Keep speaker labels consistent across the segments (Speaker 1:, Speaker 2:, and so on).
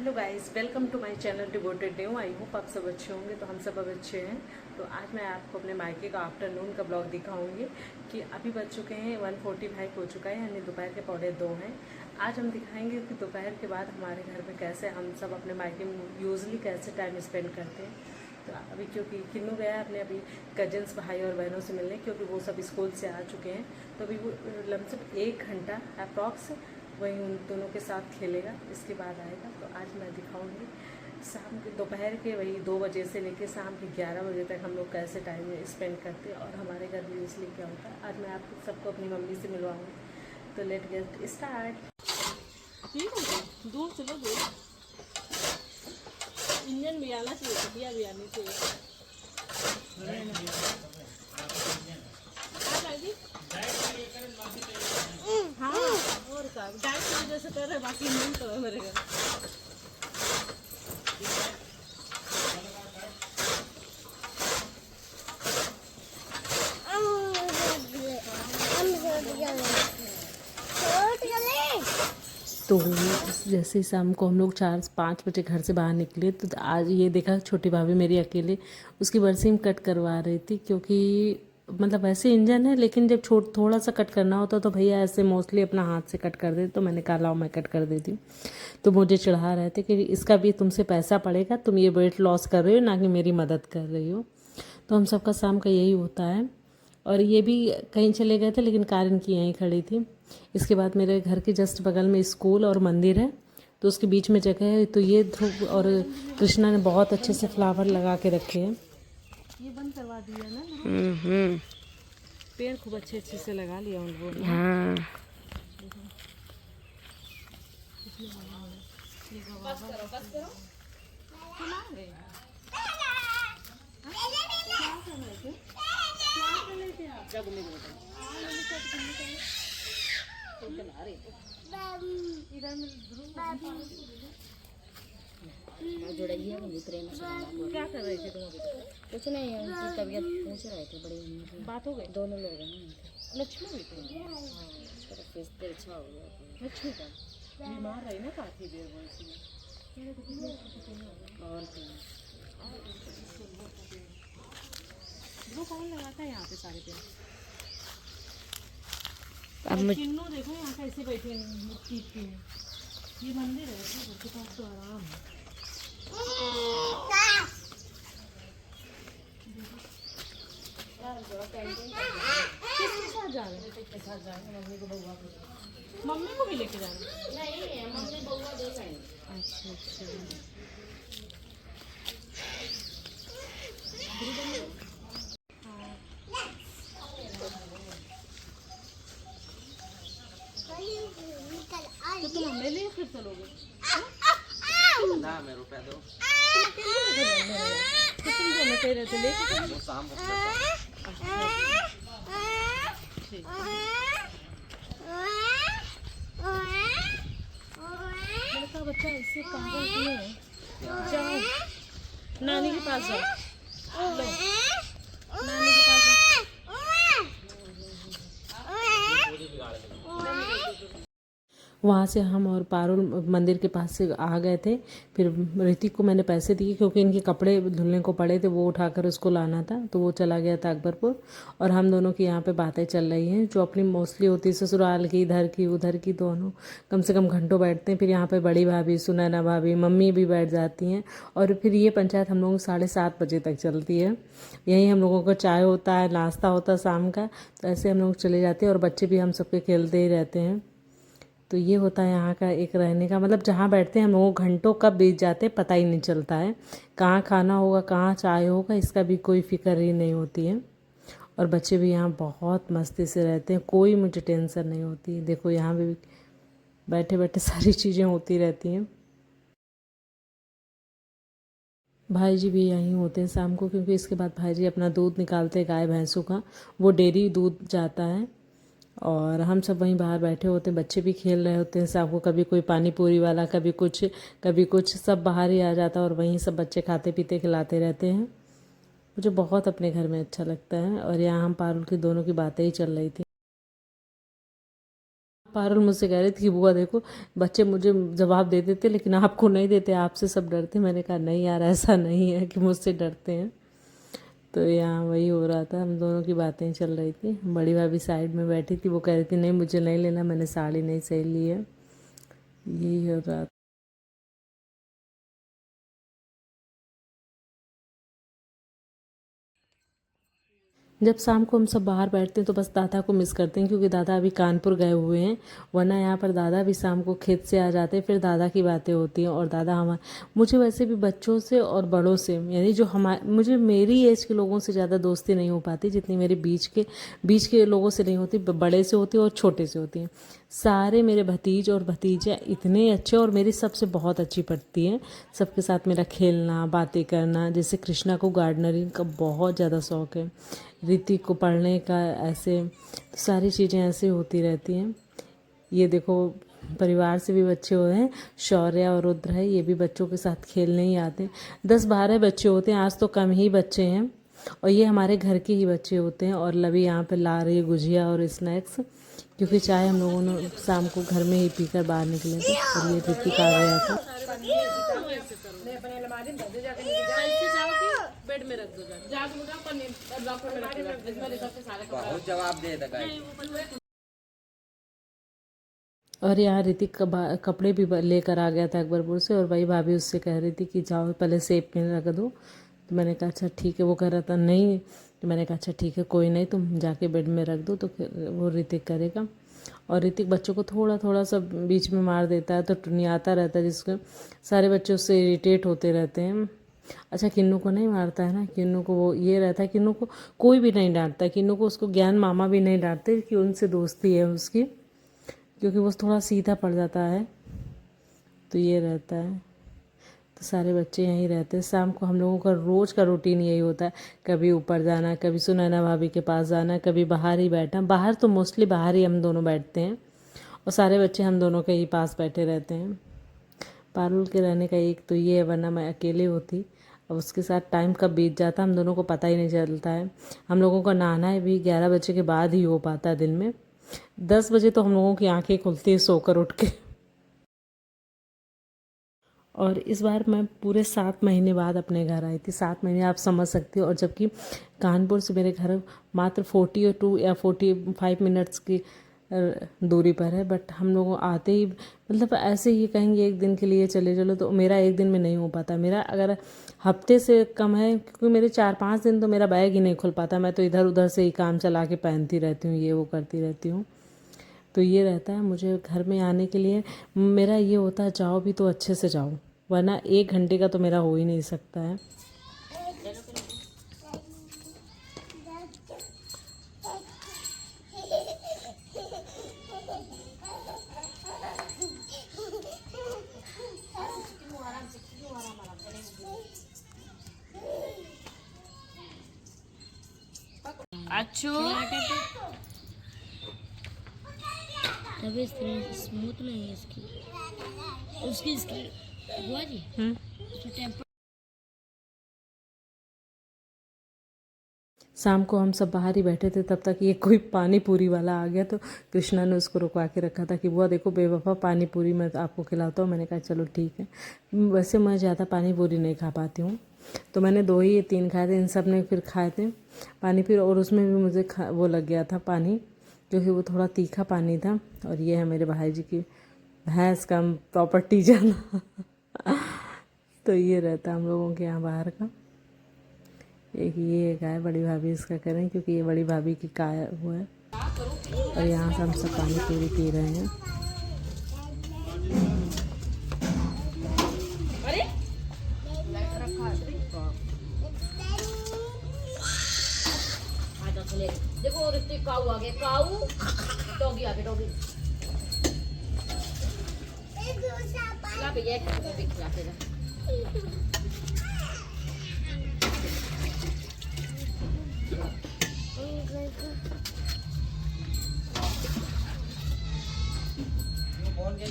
Speaker 1: Hello guys, welcome to my channel devoted new. I hope आप सब अच्छे होंगे। तो हम सब अब अच्छे हैं। तो आज मैं आपको अपने मायके का आफ्टरनून का ब्लॉग दिखाऊंगी कि अभी बज चुके हैं 1:45 हो चुका है, यानी दोपहर के 1:45 हैं। आज हम दिखाएंगे कि दोपहर के बाद हमारे घर में कैसे हम सब अपने मायके में यूजली कैसे टाइम स्पेंड करते हैं। तो अभी क्योंकि किन्नू गया है अपने अभी कजन्स भाई और बहनों से मिलने, क्योंकि वो सब स्कूल से आ चुके हैं। तो अभी वो लमसम 1 घंटा अप्रॉक्स वहीं उन दोनों के साथ खेलेगा, इसके बाद आएगा। तो आज मैं दिखाऊंगी शाम के दोपहर के वही 2 बजे से लेकर शाम के 11 बजे तक हम लोग कैसे टाइम स्पेंड करते हैं और हमारे घर में यूजली क्या होता है। आज मैं आप सबको अपनी मम्मी से मिलवाऊंगी। तो लेट गेट स्टार्ट। ठीक है, दूर चलो, दूर इंजन भी आना चाहिए, कटिया भी आनी चाहिए। हाँ, और का डाइट की वजह से कर रहे, बाकी नहीं करो मेरे घर। तो जैसे शाम को हम लोग 4-5 बजे घर से बाहर निकले, तो आज ये देखा छोटी भाभी मेरी अकेले उसकी बरसीम कट करवा रही थी, क्योंकि मतलब वैसे इंजन है, लेकिन जब थोड़ा सा कट करना होता तो भैया ऐसे मोस्टली अपना हाथ से कट कर देते। तो मैंने कहा लाओ मैं कट कर देती हूँ। तो मुझे चढ़ा रहे थे कि इसका भी तुमसे पैसा पड़ेगा, तुम ये वेट लॉस कर रही हो ना कि मेरी मदद कर रही हो। तो हम सबका शाम का यही होता है। और ये भी कहीं चले गए थे, लेकिन कार इनकी यहीं खड़ी थी। इसके बाद मेरे घर के जस्ट बगल में स्कूल और मंदिर है, तो उसके बीच में जगह है। तो ये ध्रुव और कृष्णा ने बहुत अच्छे से फ्लावर लगा के रखे हैं। ये बंद करवा दिया ना। पेड़ खूब अच्छे अच्छे से लगा लिया उन लोगों ने। हाँ। बस करो, बस करो। क्या कर रहे थे तुम अभी?
Speaker 2: कुछ नहीं, उनकी तबीयत पूछ रहे थे, बड़ी
Speaker 1: बात हो गई?
Speaker 2: दोनों लोग हैं।
Speaker 1: लक्ष्मी भी थी।
Speaker 2: हाँ, उसका फेस तिरछा हो गया था।
Speaker 1: लक्ष्मी का बीमार रही ना काफी देर, वो इसलिए।
Speaker 2: और क्या,
Speaker 1: वो कौन लगाता है यहाँ पे सारे पेड़?
Speaker 2: अब
Speaker 1: किन्नू देखो यहाँ कैसे बैठे मिट्टी के। ये मंदिर है, घर के पास तो आराम है। किसके साथ जा रहे हैं? के साथ जा रहे हैं, मम्मी को बउआ को। मम्मी को भी लेके जा रहे हैं?
Speaker 2: नहीं, मम्मी बउआ दो हैं।
Speaker 1: अच्छा अच्छा। तो तुम हमें ले फिर चलोगे
Speaker 3: ना? मैं रुपया दो।
Speaker 1: तो तुम दोनों कह रहे थे लेके
Speaker 3: वो शाम को
Speaker 1: ठीक। लड़का बच्चा इससे पागल क्यों है? जाओ नानी के पास जाओ, लो नानी के पास जाओ। वहाँ से हम और पारुल मंदिर के पास से आ गए थे। फिर ऋतिक को मैंने पैसे दिए, क्योंकि इनके कपड़े धुलने को पड़े थे, वो उठाकर उसको लाना था। तो वो चला गया था अकबरपुर। और हम दोनों की यहाँ पे बातें चल रही हैं, जो अपनी मोस्टली होती है ससुराल की, इधर की उधर की। दोनों कम से कम घंटों बैठते हैं। फिर यहाँ पर बड़ी भाभी, सुनैना भाभी, मम्मी भी बैठ जाती हैं। और फिर ये पंचायत हम लोगों 7:30 बजे तक चलती है। यहीं हम लोगों को चाय होता है, नाश्ता होता है शाम का। तो ऐसे हम लोग चले जाते हैं, और बच्चे भी हम सबके खेलते ही रहते हैं। तो ये होता है यहाँ का एक रहने का मतलब, जहाँ बैठते हैं हम लोग घंटों कब बीत जाते हैं पता ही नहीं चलता है। कहाँ खाना होगा, कहाँ चाय होगा, इसका भी कोई फिक्र ही नहीं होती है। और बच्चे भी यहाँ बहुत मस्ती से रहते हैं, कोई मुझे टेंशन नहीं होती है। देखो यहाँ भी बैठे बैठे सारी चीज़ें होती रहती हैं। भाई जी भी यहीं होते हैं शाम को, क्योंकि इसके बाद भाई जी अपना दूध निकालते हैं गाय भैंसों का। वो डेयरी दूध जाता है। और हम सब वहीं बाहर बैठे होते हैं, बच्चे भी खेल रहे होते हैं शाम को। कभी कोई पानी पूरी वाला, कभी कुछ, सब बाहर ही आ जाता है। और वहीं सब बच्चे खाते पीते खिलाते रहते हैं। मुझे बहुत अपने घर में अच्छा लगता है। और यहाँ हम पारुल की दोनों की बातें ही चल रही थी। पारुल मुझसे कह रही थी कि बुआ देखो बच्चे मुझे जवाब दे देते लेकिन आपको नहीं देते, आपसे सब डरते। मैंने कहा नहीं यार ऐसा नहीं है कि मुझसे डरते हैं। तो यहाँ वही हो रहा था, हम दोनों की बातें चल रही थी। बड़ी भाभी साइड में बैठी थी, वो कह रही थी नहीं मुझे नहीं लेना, मैंने साड़ी नहीं सही ली है। यही हो रहा था। जब शाम को हम सब बाहर बैठते हैं तो बस दादा को मिस करते हैं, क्योंकि दादा अभी कानपुर गए हुए हैं। वरना यहाँ पर दादा भी शाम को खेत से आ जाते हैं, फिर दादा की बातें होती हैं। और दादा मुझे वैसे भी बच्चों से और बड़ों से, यानी जो मुझे मेरी एज के लोगों से ज़्यादा दोस्ती नहीं हो पाती जितनी मेरे बीच के लोगों से नहीं होती। बड़े से होती है और छोटे से होती हैं। सारे मेरे भतीज और भतीजा इतने अच्छे, और मेरी सबसे बहुत अच्छी पड़ती हैं। सबके साथ मेरा खेलना, बातें करना। जैसे कृष्णा को गार्डनरिंग का बहुत ज़्यादा शौक़ है, ऋतिक को पढ़ने का, ऐसे सारी चीज़ें ऐसे होती रहती हैं। ये देखो परिवार से भी बच्चे हुए हैं, शौर्य और रुद्र है, ये भी बच्चों के साथ खेलने ही आते हैं। 10-12 बच्चे होते हैं, आज तो कम ही बच्चे हैं, और ये हमारे घर के ही बच्चे होते हैं। और लवी यहाँ पे ला रही है गुजिया और स्नैक्स, क्योंकि चाय हम लोगों ने शाम को घर में ही पीकर बाहर निकले थे। और ये ऋतिक आ गया था। बेड में रख दो,
Speaker 3: बहुत जवाब दे दगा।
Speaker 1: और यहाँ ऋतिक का कपड़े भी लेकर आ गया था अकबरपुर से, और वही भाभी उससे कह रही थी कि जाओ पहले सेब में रख दो। तो मैंने कहा अच्छा ठीक है। वो कह रहा था नहीं, तो मैंने कहा अच्छा ठीक है कोई नहीं, तुम जाके बेड में रख दो, तो फिर वो ऋतिक करेगा। और ऋतिक बच्चों को थोड़ा थोड़ा सा बीच में मार देता है, तो टुनियाता रहता है, जिसके सारे बच्चे उससे इरिटेट होते रहते हैं। अच्छा किन्नू को नहीं मारता है ना, किन्नू को वो ये रहता है, किन्नू को कोई भी नहीं डांटता, किन्नू को उसको ज्ञान मामा भी नहीं डांटते कि उनसे दोस्ती है उसकी, क्योंकि वो थोड़ा सीधा पड़ जाता है। तो ये रहता है। तो सारे बच्चे यहीं रहते हैं। शाम को हम लोगों का रोज़ का रूटीन यही होता है, कभी ऊपर जाना, कभी सुनैना भाभी के पास जाना, कभी बाहर ही बैठना। बाहर तो मोस्टली बाहर ही हम दोनों बैठते हैं, और सारे बच्चे हम दोनों के ही पास बैठे रहते हैं। पारुल के रहने का एक तो ये है, वरना मैं अकेले होती। अब उसके साथ टाइम कब बीत जाता हम दोनों को पता ही नहीं चलता है। हम लोगों का नहाना भी 11 बजे के बाद ही हो पाता है दिन में। 10 बजे तो हम लोगों की आंखें खुलती है सोकर उठ के। और इस बार मैं पूरे 7 महीने बाद अपने घर आई थी। 7 महीने आप समझ सकते हो। और जबकि कानपुर से मेरे घर मात्र 42 या 45 मिनट्स की दूरी पर है, बट हम लोग आते ही मतलब ऐसे ही कहेंगे एक दिन के लिए चले चलो, तो मेरा एक दिन में नहीं हो पाता। मेरा अगर हफ्ते से कम है, क्योंकि मेरे 4-5 दिन तो मेरा बैग ही नहीं खुल पाता। मैं तो इधर उधर से ही काम चला के पहनती रहती हूँ, ये वो करती रहती हूँ। तो ये रहता है मुझे घर में आने के लिए। मेरा ये होता है जाओ भी तो अच्छे से जाओ, वरना 1 घंटे का तो मेरा हो ही नहीं सकता है।
Speaker 2: अच्छू तभी स्मूथ नहीं है इसकी, उसकी बुआ जी
Speaker 1: शाम को हम सब बाहर ही बैठे थे, तब तक ये कोई पानी पूरी वाला आ गया। तो कृष्णा ने उसको रुकवा के रखा था कि बुआ देखो बेवफा पानी पूरी मैं आपको खिलाता हूँ। मैंने कहा चलो ठीक है। वैसे मैं ज़्यादा पानी पूरी नहीं खा पाती हूँ, तो मैंने 2 ही 3 खाए थे। इन सब ने फिर खाए थे पानी, फिर और उसमें भी मुझे वो लग गया था पानी, क्योंकि वो थोड़ा तीखा पानी था। और ये है मेरे भाई जी की भैंस का प्रॉपर्टी जाना। तो ये रहता हम लोगों के यहाँ बाहर का। एक ये गाय बड़ी भाभी इसका करें, क्योंकि ये बड़ी भाभी की काय हुआ है। और यहाँ से हम सब पानी पूरी पी रहे हैं।
Speaker 2: देखो ऋतिक काऊ आ गया, काऊ डॉगी आ गया, डॉगी भैया
Speaker 3: फोन के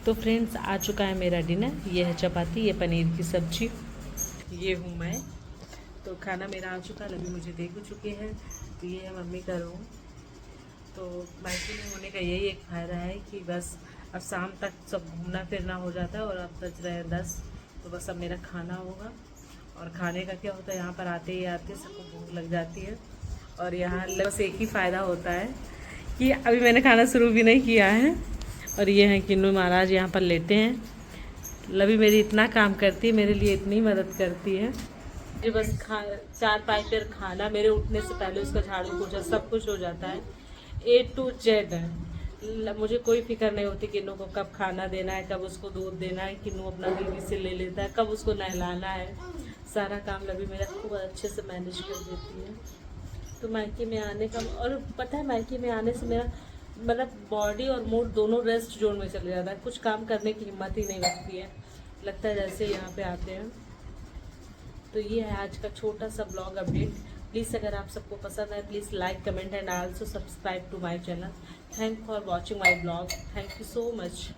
Speaker 1: तो फ्रेंड्स आ चुका है मेरा डिनर। ये है चपाती, ये पनीर की सब्जी, ये हूँ मैं। तो खाना मेरा आ चुका है, अभी मुझे देख चुके हैं। तो ये है मम्मी का रूम। तो मायके में होने का यही एक फ़ायदा है कि बस अब शाम तक सब घूमना फिरना हो जाता है। और अब बज रहे हैं 10, तो बस अब मेरा खाना होगा। और खाने का क्या होता है, यहाँ पर आते ही आते सबको भूख लग जाती है। और यहाँ बस एक ही फ़ायदा होता है कि अभी मैंने खाना शुरू भी नहीं किया है। और ये हैं किन्नू महाराज यहाँ पर लेटे हैं। लवी मेरी इतना काम करती है, मेरे लिए इतनी मदद करती है। ये बस 4-5 बार खाना, मेरे उठने से पहले उसका झाड़ू पोछा सब कुछ हो जाता है, A to Z है। मुझे कोई फिक्र नहीं होती किन्नू को कब खाना देना है, कब उसको दूध देना है। किन्नू अपना दीदी से ले लेता है, कब उसको नहलाना है। सारा काम लवी मेरा खूब अच्छे से मैनेज कर देती है। तो मायके में आने का, और पता है मायके में आने से मेरा मतलब बॉडी और मूड दोनों रेस्ट जोन में चले जाता है। कुछ काम करने की हिम्मत ही नहीं लगती है, लगता है जैसे यहाँ पे आते हैं। तो ये है आज का छोटा सा ब्लॉग अपडेट। प्लीज़ अगर आप सबको पसंद है, please like, comment and also subscribe to my channel. Thank for watching my blog. Thank you so much.